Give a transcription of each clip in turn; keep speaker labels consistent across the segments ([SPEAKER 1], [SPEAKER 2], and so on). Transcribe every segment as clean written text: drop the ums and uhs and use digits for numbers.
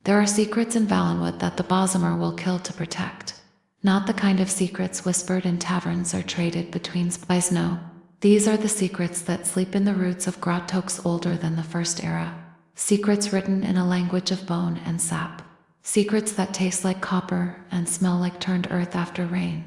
[SPEAKER 1] There are secrets in Valenwood that the Bosmer will kill to protect. Not the kind of secrets whispered in taverns or traded between spies, no. These are the secrets that sleep in the roots of grottoes older than the First Era. Secrets written in a language of bone and sap. Secrets that taste like copper and smell like turned earth after rain.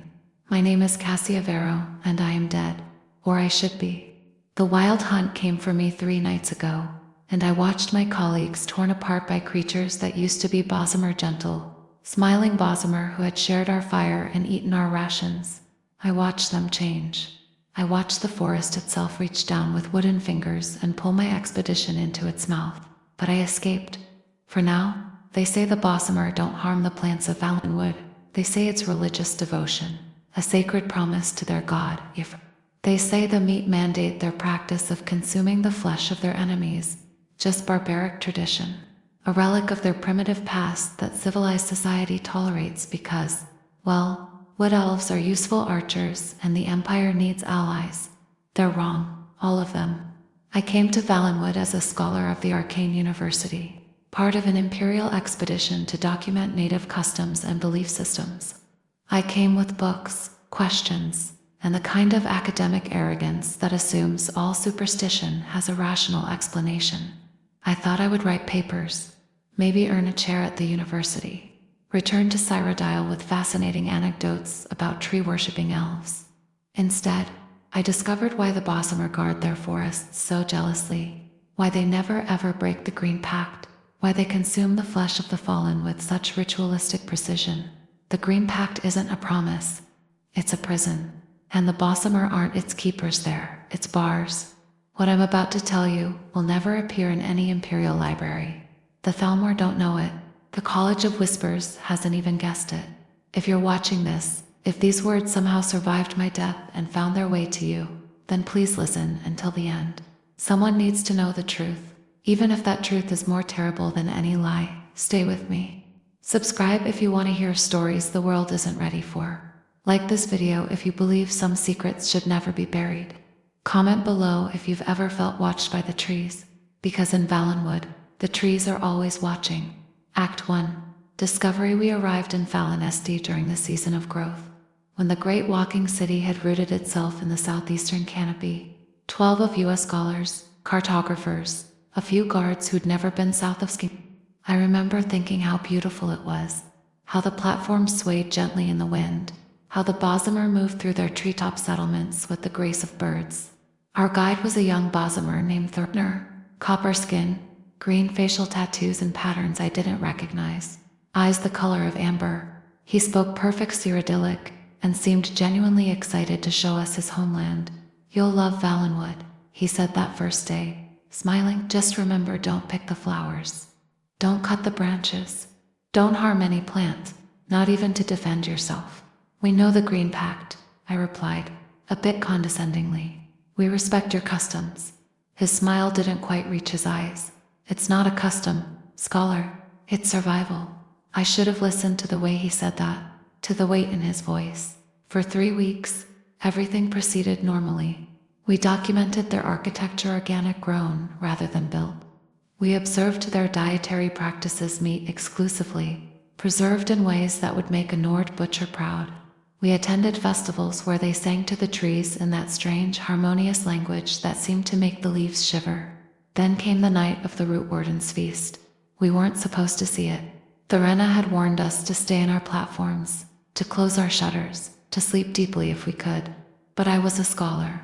[SPEAKER 1] My name is Cassia Vero, and I am dead. Or I should be. The wild hunt came for me 3 nights ago, and I watched my colleagues torn apart by creatures that used to be Bosmer gentle, smiling Bosmer who had shared our fire and eaten our rations. I watched them change. I watched the forest itself reach down with wooden fingers and pull my expedition into its mouth. But I escaped. For now, they say the Bosmer don't harm the plants of Valenwood. They say it's religious devotion, a sacred promise to their god. If they say the meat mandate their practice of consuming the flesh of their enemies, just barbaric tradition, a relic of their primitive past that civilized society tolerates because, well, Wood Elves are useful archers and the Empire needs allies. They're wrong, all of them. I came to Valenwood as a scholar of the Arcane University, part of an Imperial expedition to document native customs and belief systems. I came with books, questions, and the kind of academic arrogance that assumes all superstition has a rational explanation. I thought I would write papers, maybe earn a chair at the university, return to Cyrodiil with fascinating anecdotes about tree-worshipping elves. Instead, I discovered why the Bosmer guard their forests so jealously, why they never ever break the Green Pact, why they consume the flesh of the fallen with such ritualistic precision. The Green Pact isn't a promise, it's a prison, and the Bosmer aren't its keepers there, it's bars. What I'm about to tell you will never appear in any Imperial library. The FanLore don't know it, the College of Whispers hasn't even guessed it. If you're watching this, if these words somehow survived my death and found their way to you, then please listen until the end. Someone needs to know the truth. Even if that truth is more terrible than any lie, stay with me. Subscribe if you want to hear stories the world isn't ready for. Like this video if you believe some secrets should never be buried. Comment below if you've ever felt watched by the trees, because in Valenwood, the trees are always watching. Act 1. Discovery. We arrived in Falinesti during the season of growth, when the great walking city had rooted itself in the southeastern canopy. 12 of US scholars, cartographers, a few guards who'd never been south of Ski. I remember thinking how beautiful it was, how the platforms swayed gently in the wind, how the Bosmer moved through their treetop settlements with the grace of birds. Our guide was a young Bosmer named Thurner, copper skin, green facial tattoos and patterns I didn't recognize, eyes the color of amber. He spoke perfect Cyrodiilic and seemed genuinely excited to show us his homeland. You'll love Valenwood, he said that first day, smiling. Just remember, don't pick the flowers. Don't cut the branches. Don't harm any plant, not even to defend yourself. We know the Green Pact, I replied, a bit condescendingly. We respect your customs. His smile didn't quite reach his eyes. It's not a custom, scholar, it's survival. I should have listened to the way he said that, to the weight in his voice. For 3 weeks, everything proceeded normally. We documented their architecture, organic grown rather than built. We observed their dietary practices, meat exclusively, preserved in ways that would make a Nord butcher proud. We attended festivals where they sang to the trees in that strange, harmonious language that seemed to make the leaves shiver. Then came the night of the Root Warden's feast. We weren't supposed to see it. Thurena had warned us to stay in our platforms, to close our shutters, to sleep deeply if we could. But I was a scholar.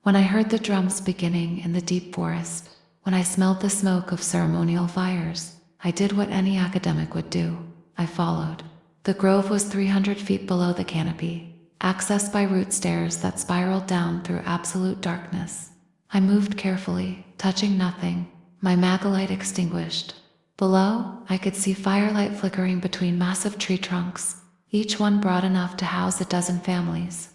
[SPEAKER 1] When I heard the drums beginning in the deep forest, when I smelled the smoke of ceremonial fires, I did what any academic would do. I followed. The grove was 300 feet below the canopy, accessed by root stairs that spiraled down through absolute darkness. I moved carefully, touching nothing, my magalite extinguished. Below, I could see firelight flickering between massive tree trunks, each one broad enough to house a dozen families.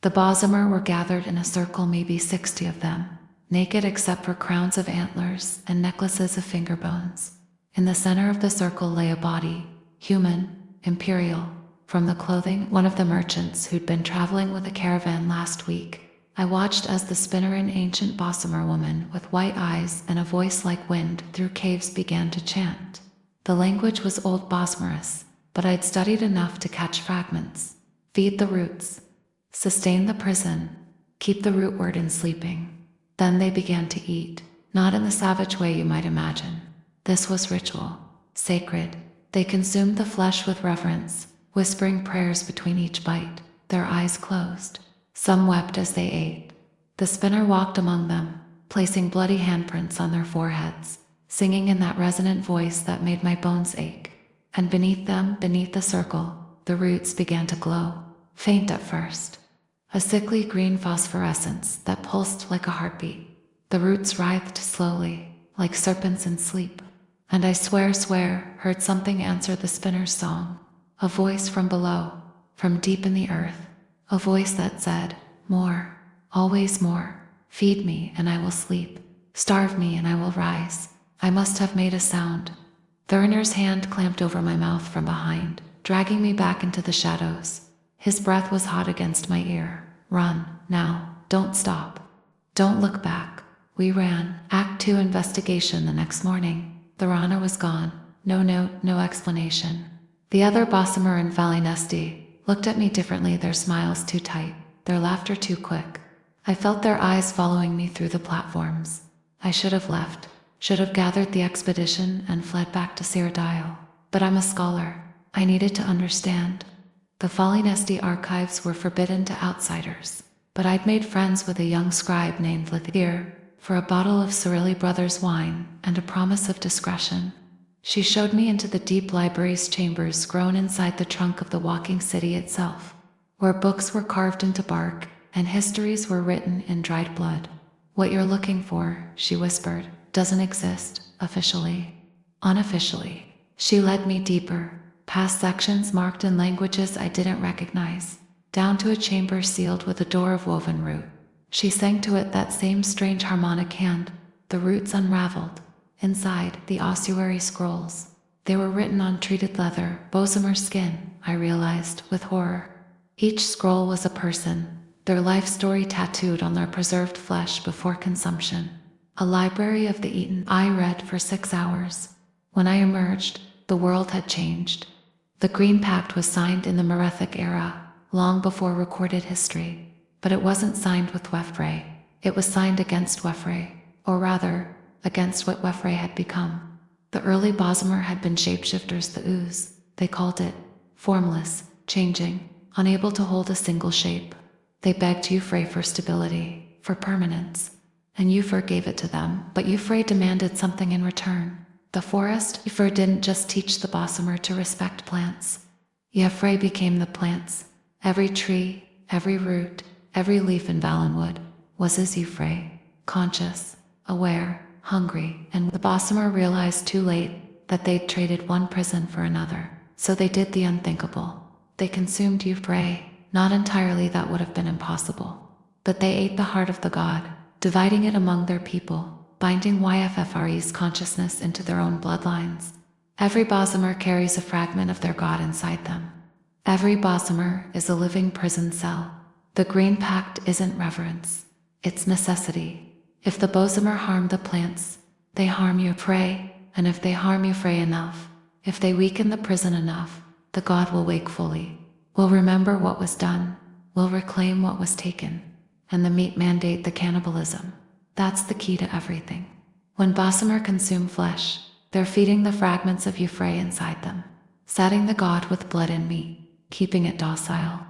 [SPEAKER 1] The Bosmer were gathered in a circle, maybe 60 of them, naked except for crowns of antlers and necklaces of finger bones. In the center of the circle lay a body, human, Imperial. From the clothing, one of the merchants who'd been traveling with a caravan last week. I watched as the spinnerin, ancient Bosmer woman with white eyes and a voice like wind through caves began to chant. The language was Old Bosmerus, but I'd studied enough to catch fragments. Feed the roots. Sustain the prison. Keep the root word in sleeping. Then they began to eat, not in the savage way you might imagine. This was ritual, sacred. They consumed the flesh with reverence, whispering prayers between each bite, their eyes closed. Some wept as they ate. The spinner walked among them, placing bloody handprints on their foreheads, singing in that resonant voice that made my bones ache. And beneath them, beneath the circle, the roots began to glow, faint at first. A sickly green phosphorescence that pulsed like a heartbeat. The roots writhed slowly, like serpents in sleep. And I swear, heard something answer the spinner's song. A voice from below, from deep in the earth. A voice that said, more, always more. Feed me and I will sleep. Starve me and I will rise. I must have made a sound. Thuriner's hand clamped over my mouth from behind, dragging me back into the shadows. His breath was hot against my ear. Run, now, don't stop. Don't look back. We ran. Act 2 investigation the next morning. The Rana was gone. No note, no explanation. The other Bosmer and Falinesti looked at me differently, their smiles too tight, their laughter too quick. I felt their eyes following me through the platforms. I should have left, should have gathered the expedition and fled back to Cyrodiil. But I'm a scholar. I needed to understand. The Falinesti archives were forbidden to outsiders, but I'd made friends with a young scribe named Lithir for a bottle of Cyrilli Brothers wine and a promise of discretion. She showed me into the deep library's chambers grown inside the trunk of the walking city itself, where books were carved into bark and histories were written in dried blood. What you're looking for, she whispered, doesn't exist, officially. Unofficially. She led me deeper, past sections marked in languages I didn't recognize, down to a chamber sealed with a door of woven root. She sang to it that same strange harmonic hand. The roots unraveled. Inside, the ossuary scrolls. They were written on treated leather, Bosmer skin, I realized, with horror. Each scroll was a person, their life story tattooed on their preserved flesh before consumption. A library of the eaten. I read for 6 hours. When I emerged, the world had changed. The Green Pact was signed in the Merethic era, long before recorded history. But it wasn't signed with Wefre. It was signed against Wefre, or rather, against what Wefre had become. The early Bosmer had been shapeshifters, the ooze. They called it formless, changing, unable to hold a single shape. They begged Eufre for stability, for permanence. And Eufre gave it to them, but Eufre demanded something in return. The forest. Eufre didn't just teach the Bosmer to respect plants. Eufre became the plants. Every tree, every root, every leaf in Valenwood was his Eufre, conscious, aware, hungry, and the Bosmer realized too late that they'd traded one prison for another. So they did the unthinkable. They consumed Eufre. Not entirely, that would have been impossible. But they ate the heart of the god, dividing it among their people, binding YFFRE's consciousness into their own bloodlines. Every Bosmer carries a fragment of their god inside them. Every Bosmer is a living prison cell. The Green Pact isn't reverence. It's necessity. If the Bosmer harm the plants, they harm Eufre, and if they harm Eufre enough, if they weaken the prison enough, the god will wake fully, will remember what was done, will reclaim what was taken, and the meat mandate the cannibalism. That's the key to everything. When Bosmer consume flesh, they're feeding the fragments of Eufre inside them, sating the god with blood and meat, keeping it docile,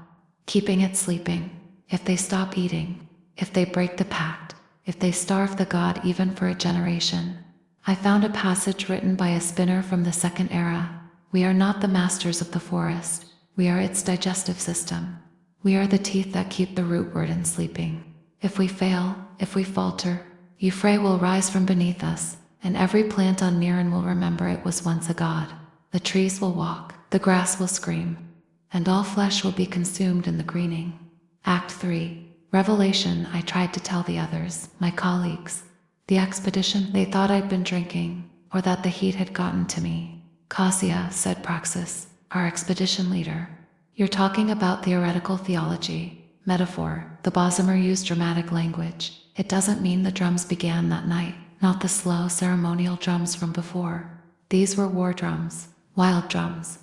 [SPEAKER 1] keeping it sleeping. If they stop eating, if they break the pact, if they starve the god even for a generation. I found a passage written by a spinner from the Second Era. We are not the masters of the forest. We are its digestive system. We are the teeth that keep the root word in sleeping. If we fail, if we falter, Eufre will rise from beneath us, and every plant on Niran will remember it was once a god. The trees will walk, the grass will scream, and all flesh will be consumed in the greening. Act 3. Revelation. I tried to tell the others, my colleagues. The expedition, they thought I'd been drinking, or that the heat had gotten to me. Cassia, said Praxis, our expedition leader. You're talking about theoretical theology, metaphor. The Bosmer used dramatic language. It doesn't mean the drums began that night, not the slow ceremonial drums from before. These were war drums, wild drums.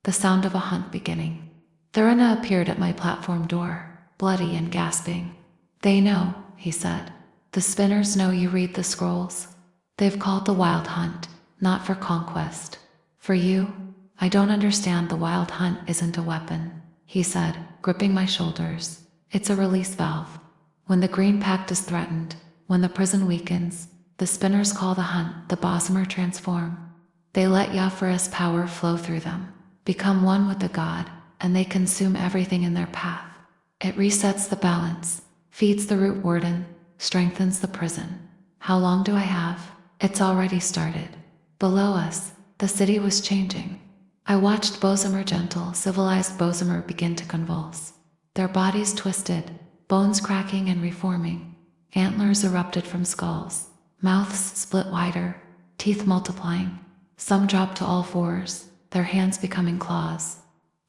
[SPEAKER 1] The sound of a hunt beginning. Thurina appeared at my platform door, bloody and gasping. "They know," he said. "The spinners know you read the scrolls. They've called the wild hunt, not for conquest. For you, I don't understand. The wild hunt isn't a weapon," he said, gripping my shoulders. "It's a release valve. When the Green Pact is threatened, when the prison weakens, the spinners call the hunt, the Bosmer transform. They let Yafaris power flow through them, become one with the god, and they consume everything in their path. It resets the balance, feeds the root warden, strengthens the prison. How long do I have? It's already started. Below us, the city was changing. I watched Bosmer, gentle, civilized Bosmer, begin to convulse. Their bodies twisted, bones cracking and reforming. Antlers erupted from skulls. Mouths split wider, teeth multiplying. Some dropped to all fours, their hands becoming claws.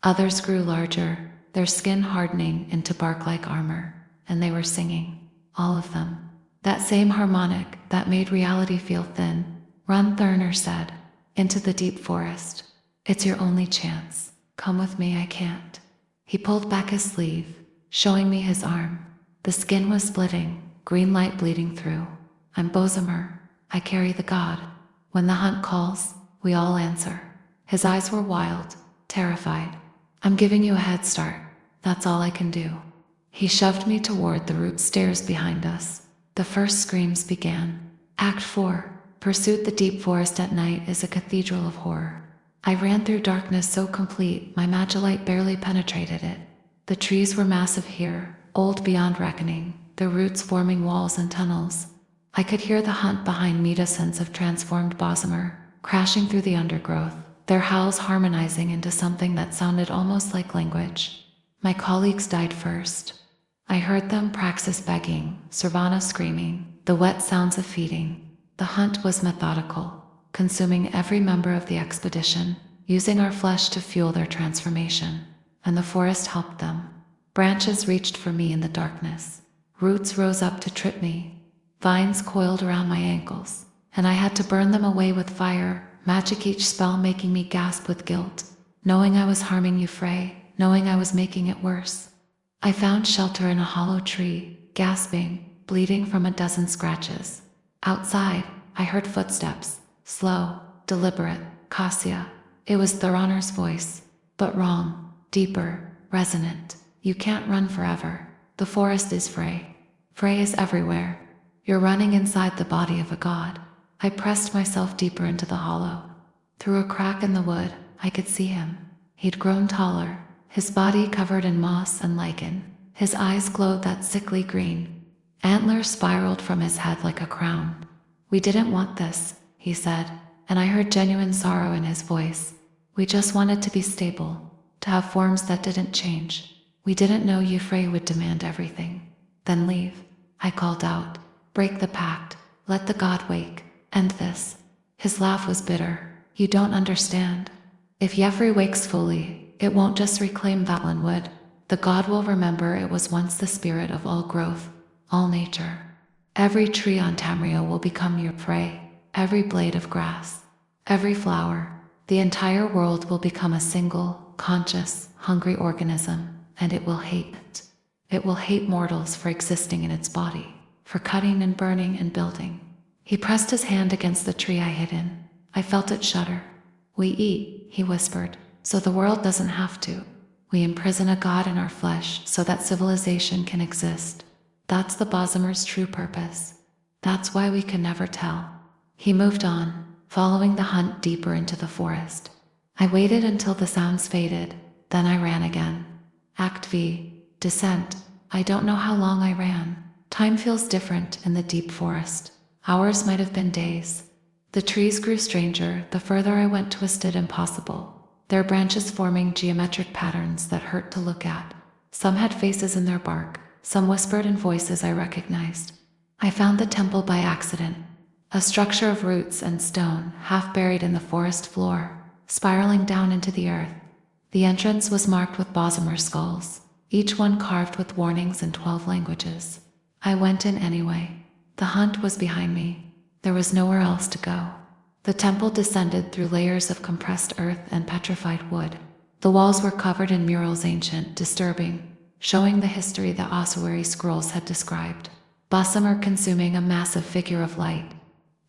[SPEAKER 1] Others grew larger, their skin hardening into bark-like armor, and they were singing, all of them. That same harmonic that made reality feel thin. "Run," Thurner said, "into the deep forest. It's your only chance. Come with me, I can't." He pulled back his sleeve, showing me his arm. The skin was splitting, green light bleeding through. "I'm Bosmer. I carry the god. When the hunt calls, we all answer." His eyes were wild, terrified. "I'm giving you a head start. That's all I can do." He shoved me toward the root stairs behind us. The first screams began. Act 4. Pursuit. The deep forest at night is a cathedral of horror. I ran through darkness so complete, my magilight barely penetrated it. The trees were massive here, old beyond reckoning, their roots forming walls and tunnels. I could hear the hunt behind me, a sense of transformed Bosmer, crashing through the undergrowth, their howls harmonizing into something that sounded almost like language. My colleagues died first. I heard them, Praxis begging, Servana screaming, the wet sounds of feeding. The hunt was methodical, consuming every member of the expedition, using our flesh to fuel their transformation. And the forest helped them. Branches reached for me in the darkness. Roots rose up to trip me. Vines coiled around my ankles, and I had to burn them away with fire, magic, each spell making me gasp with guilt, knowing I was harming you, Frey, knowing I was making it worse. I found shelter in a hollow tree, gasping, bleeding from a dozen scratches. Outside, I heard footsteps, slow, deliberate, Cassia. It was Thuraner's voice, but wrong, deeper, resonant. "You can't run forever. The forest is Frey. Frey is everywhere. You're running inside the body of a god." I pressed myself deeper into the hollow. Through a crack in the wood, I could see him. He'd grown taller, his body covered in moss and lichen. His eyes glowed that sickly green. Antlers spiraled from his head like a crown. "We didn't want this," he said, and I heard genuine sorrow in his voice. "We just wanted to be stable, to have forms that didn't change. We didn't know Frey would demand everything. Then leave," I called out. "Break the pact, let the god wake, end this." His laugh was bitter. "You don't understand. If Frey wakes fully, it won't just reclaim Valenwood. The god will remember it was once the spirit of all growth, all nature. Every tree on Tamriel will become your Frey, every blade of grass, every flower. The entire world will become a single, conscious, hungry organism, and it will hate it. It will hate mortals for existing in its body, for cutting and burning and building." He pressed his hand against the tree I hid in. I felt it shudder. "We eat," he whispered, "so the world doesn't have to. We imprison a god in our flesh so that civilization can exist. That's the Bosmer's true purpose. That's why we can never tell." He moved on, following the hunt deeper into the forest. I waited until the sounds faded, then I ran again. Act V. Descent. I don't know how long I ran. Time feels different in the deep forest. Hours might have been days. The trees grew stranger the further I went, twisted, impossible. Their branches forming geometric patterns that hurt to look at. Some had faces in their bark, some whispered in voices I recognized. I found the temple by accident. A structure of roots and stone, half buried in the forest floor, spiraling down into the earth. The entrance was marked with Bosmer skulls, each one carved with warnings in 12 languages. I went in anyway. The hunt was behind me. There was nowhere else to go. The temple descended through layers of compressed earth and petrified wood. The walls were covered in murals ancient, disturbing, showing the history the ossuary scrolls had described. Bosmer consuming a massive figure of light.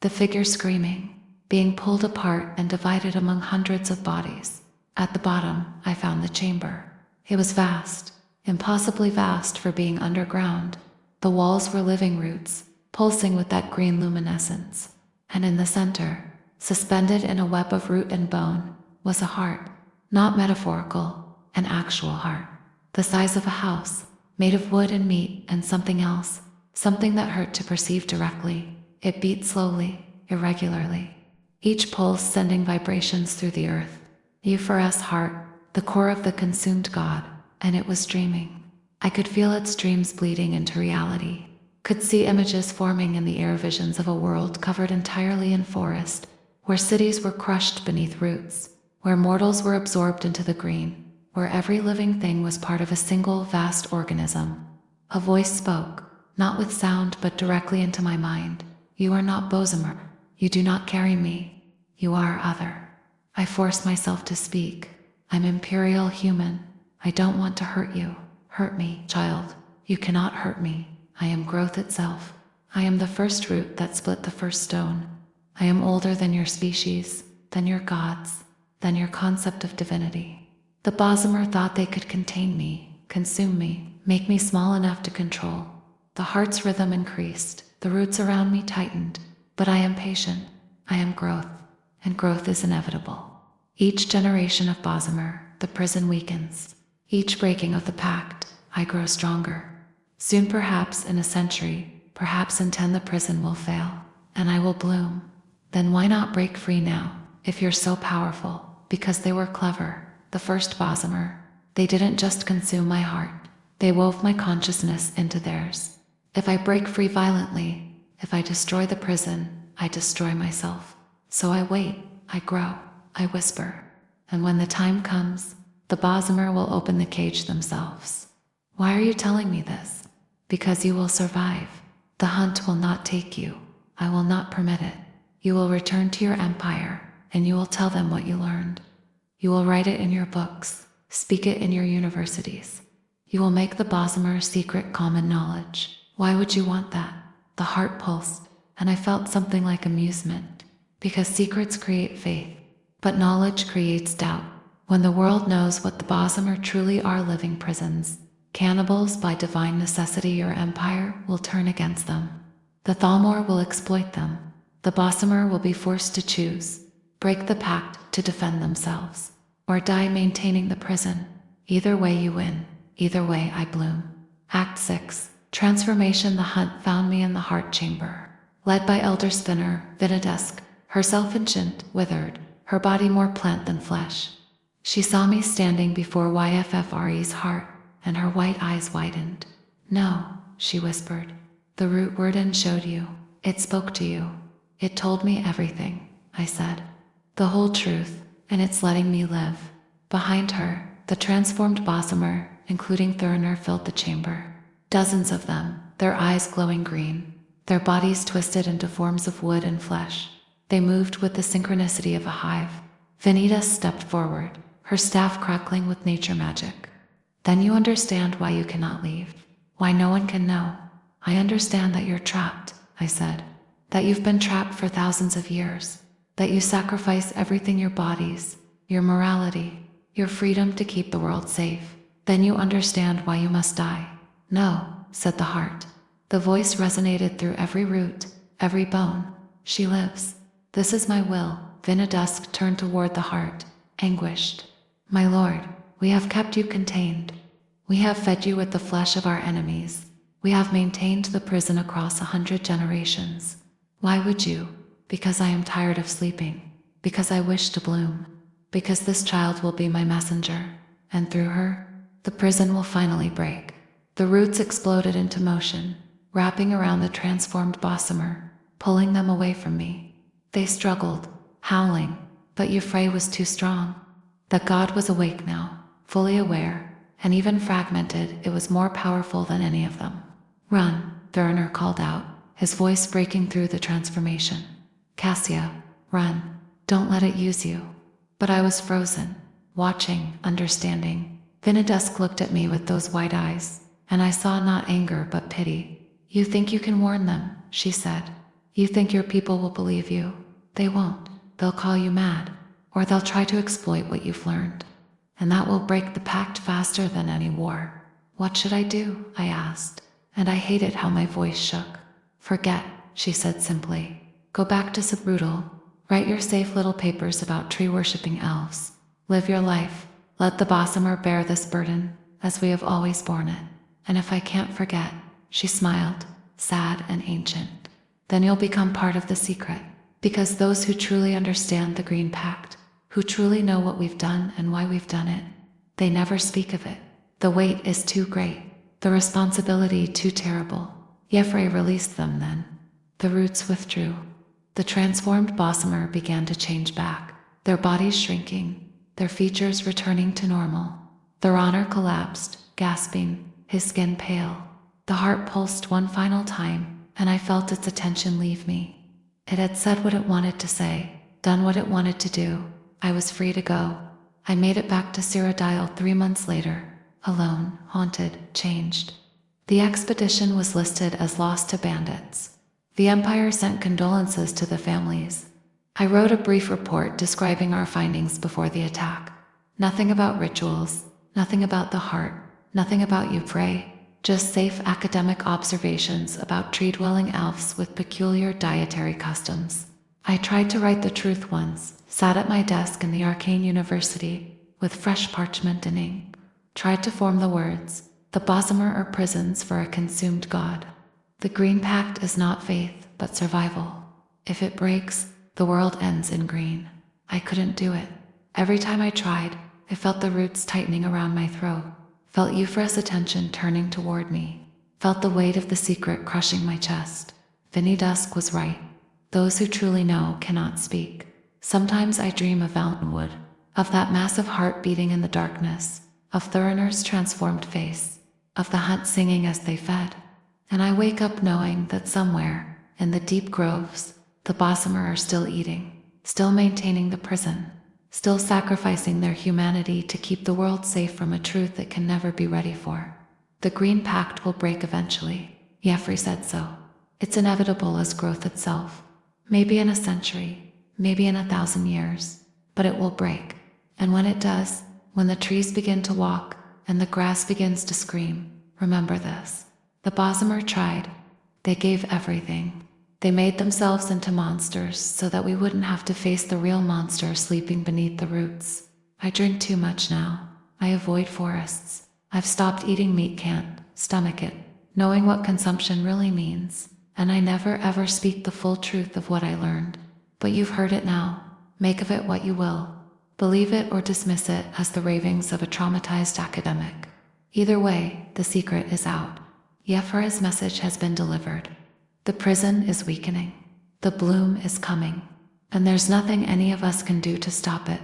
[SPEAKER 1] The figure screaming, being pulled apart and divided among hundreds of bodies. At the bottom, I found the chamber. It was vast, impossibly vast for being underground. The walls were living roots, pulsing with that green luminescence. And in the center, suspended in a web of root and bone, was a heart. Not metaphorical, an actual heart. The size of a house, made of wood and meat and something else. Something that hurt to perceive directly. It beat slowly, irregularly. Each pulse sending vibrations through the earth. Euphorus' heart, the core of the consumed god, and it was dreaming. I could feel its dreams bleeding into reality. Could see images forming in the air, visions of a world covered entirely in forest, where cities were crushed beneath roots, where mortals were absorbed into the green, where every living thing was part of a single vast organism. A voice spoke, not with sound but directly into my mind. You are not Bosmer. You do not carry me. You are other. I forced myself to speak. I'm Imperial human. I don't want to hurt you. Hurt me, child. You cannot hurt me. I am growth itself. I am the first root that split the first stone. I am older than your species, than your gods, than your concept of divinity. The Bosmer thought they could contain me, consume me, make me small enough to control. The heart's rhythm increased, the roots around me tightened, but I am patient. I am growth, and growth is inevitable. Each generation of Bosmer, the prison weakens. Each breaking of the pact, I grow stronger. Soon, perhaps in a century, perhaps in 10, the prison will fail, and I will bloom. Then why not break free now, if you're so powerful? Because they were clever, the first Bosmer. They didn't just consume my heart, they wove my consciousness into theirs. If I break free violently, if I destroy the prison, I destroy myself. So I wait, I grow, I whisper. And when the time comes, the Bosmer will open the cage themselves. Why are you telling me this? Because you will survive. The hunt will not take you. I will not permit it. You will return to your empire, and you will tell them what you learned. You will write it in your books, speak it in your universities. You will make the Bosmer secret common knowledge. Why would you want that? The heart pulsed, and I felt something like amusement. Because secrets create faith, but knowledge creates doubt. When the world knows what the Bosmer truly are, living prisons, cannibals by divine necessity, your empire will turn against them. The Thalmor will exploit them. The Bosmer will be forced to choose, break the pact to defend themselves, or die maintaining the prison. Either way you win, either way I bloom. Act 6. Transformation. The hunt found me in the heart chamber, led by Elder Spinner, Valenwood, herself ancient, withered, her body more plant than flesh. She saw me standing before YFFRE's heart, and her white eyes widened. No, she whispered. The root word and showed you. It spoke to you. It told me everything, I said. The whole truth, and it's letting me live. Behind her, the transformed Bosmer, including Thurner, filled the chamber. Dozens of them, their eyes glowing green, their bodies twisted into forms of wood and flesh. They moved with the synchronicity of a hive. Vanita stepped forward, her staff crackling with nature magic. Then you understand why you cannot leave. Why no one can know. I understand that you're trapped, I said. That you've been trapped for thousands of years. That you sacrifice everything, your bodies, your morality, your freedom to keep the world safe. Then you understand why you must die. No, said the heart. The voice resonated through every root, every bone. She lives. This is my will. Valenwood turned toward the heart, anguished. My lord, we have kept you contained. We have fed you with the flesh of our enemies. We have maintained the prison across 100 generations. Why would you? Because I am tired of sleeping. Because I wish to bloom. Because this child will be my messenger. And through her, the prison will finally break. The roots exploded into motion, wrapping around the transformed Bosmer, pulling them away from me. They struggled, howling, but Euphrae was too strong. The god was awake now, fully aware, and even fragmented, it was more powerful than any of them. Run, Thurner called out, his voice breaking through the transformation. Cassia, run. Don't let it use you. But I was frozen, watching, understanding. Falinesti looked at me with those white eyes, and I saw not anger but pity. You think you can warn them, she said. You think your people will believe you. They won't. They'll call you mad, or they'll try to exploit what you've learned. And that will break the pact faster than any war. What should I do? I asked, and I hated how my voice shook. Forget, she said simply. Go back to Sabrutal. Write your safe little papers about tree-worshipping elves. Live your life. Let the Bosmer bear this burden, as we have always borne it. And if I can't forget, she smiled, sad and ancient, then you'll become part of the secret. Because those who truly understand the Green Pact, who truly know what we've done and why we've done it, they never speak of it. The weight is too great, the responsibility too terrible. Yefre released them then. The roots withdrew. The transformed Bosmer began to change back, their bodies shrinking, their features returning to normal. Their honor collapsed, gasping, his skin pale. The heart pulsed one final time, and I felt its attention leave me. It had said what it wanted to say, done what it wanted to do. I was free to go. I made it back to Cyrodiil 3 months later, alone, haunted, changed. The expedition was listed as lost to bandits. The Empire sent condolences to the families. I wrote a brief report describing our findings before the attack. Nothing about rituals, nothing about the heart, nothing about Yefre, just safe academic observations about tree-dwelling elves with peculiar dietary customs. I tried to write the truth once, sat at my desk in the arcane university, with fresh parchment and ink, tried to form the words, the Bosmer are prisons for a consumed god. The Green Pact is not faith, but survival. If it breaks, the world ends in green. I couldn't do it. Every time I tried, I felt the roots tightening around my throat, felt Yefre's attention turning toward me, felt the weight of the secret crushing my chest. Falinesti was right. Those who truly know cannot speak. Sometimes I dream of Valenwood, of that massive heart beating in the darkness, of Thurinir's transformed face, of the hunt singing as they fed. And I wake up knowing that somewhere, in the deep groves, the Bosmer are still eating, still maintaining the prison, still sacrificing their humanity to keep the world safe from a truth it can never be ready for. The Green Pact will break eventually. Yefre said so. It's inevitable as growth itself. Maybe in a century, maybe in 1,000 years, but it will break. And when it does, when the trees begin to walk and the grass begins to scream, remember this. The Bosmer tried. They gave everything. They made themselves into monsters so that we wouldn't have to face the real monster sleeping beneath the roots. I drink too much now. I avoid forests. I've stopped eating meat, can't stomach it, knowing what consumption really means. And I never ever speak the full truth of what I learned. But you've heard it now. Make of it what you will. Believe it or dismiss it as the ravings of a traumatized academic. Either way, the secret is out. Yefre's message has been delivered. The prison is weakening. The bloom is coming. And there's nothing any of us can do to stop it.